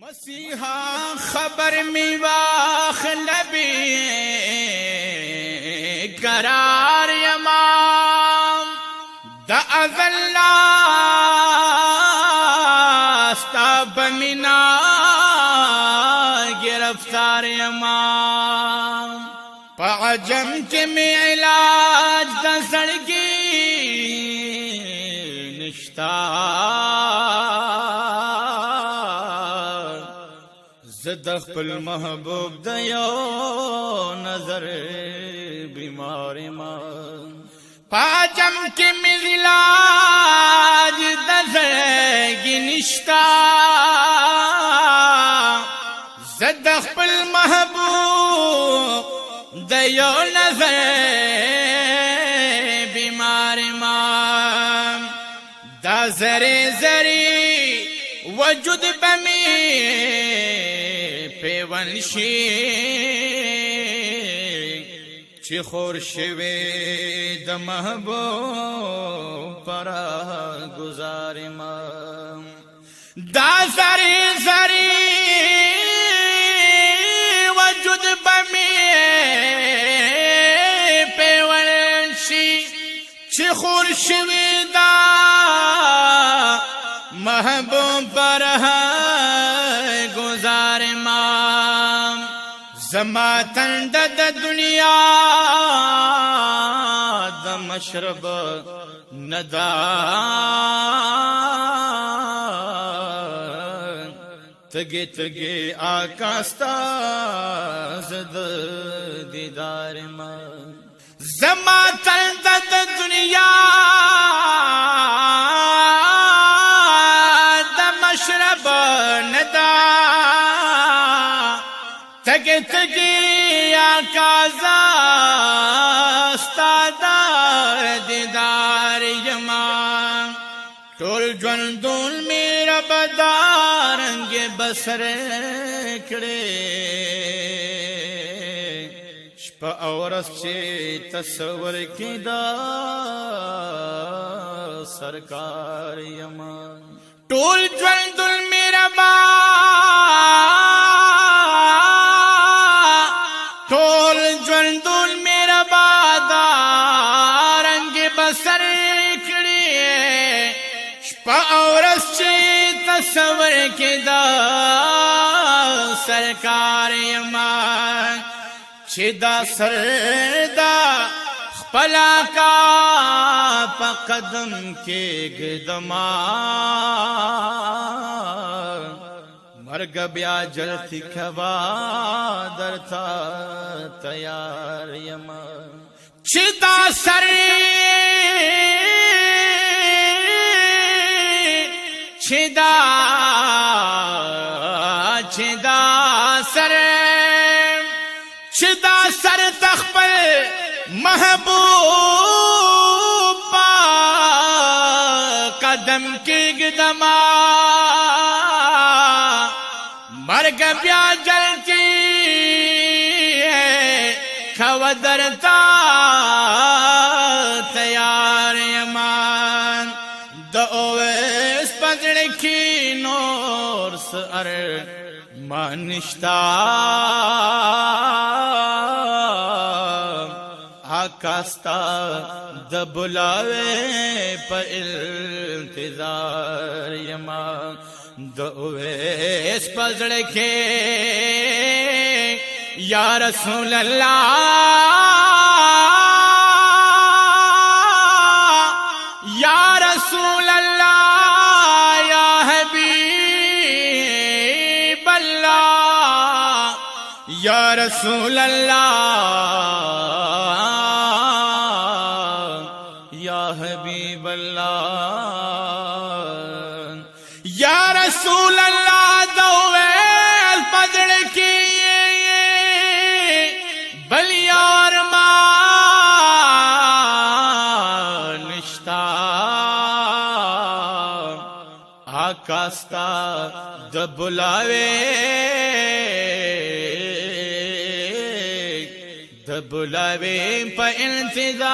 मसीहा खबर में वाख नबी करार यमाम द अज़ल्ला बमिना गिरफ्तार यमाम पाजम के में इलाज द सड़गी निश्ता ज़दख़्ल महबूब दयो नजर बीमार पाजम के मिलाज दज़गी निश्ता ज़दख़्ल महबूब दयो नजर बीमार दाज़रे ज़री वजुद बमी पेवंशी चिखोर शिवे द महबूब परा गुजार दाज़रे ज़री वजुद बमी पेवंशी चिखोर शिवे दा महबूब पर गुजार जमा तंद दुनिया द मशरब नदा तगे तगे आकास्ता ज़द दीदार जमा तंद दुनिया मशरब नदा तगे तगे आकाज़ास्ता दीदार यमा टोल जंदुल मेरा बदारंग बसर खड़े शप औरस चे तस्वर की दा सरकार यमा टोल जंदुल मेरा टोल जंदुल मेरा बादारंग बसर खड़िए औरस चे तस्वर के दा सरकार यमान छिदा सरदा पला का पकदम के गदमा मर्ग ब्या जलती खवा दरता तैयार यमा छिदा सर छिदा छिदा सर छिदा सर तख्पल महबूब कदम के गदमा मर्ग ब्या जलती है खवदरता तैयार यमान दोवेस पजड़ की नोर्स अर मानिश्ता आकास्ता द बुलावे पर इंतजार यमा दोवेस पजड़ के या रसूल अल्लाह या रसूल अल्लाह या हबीब अल्लाह या रसूल अल्लाह या हबीब अल्लाह या रसूल अल्लाह दोवेल पजड़ की बलियार निश्ता आकास्ता द बुलावे द बुलावे पर इंतजार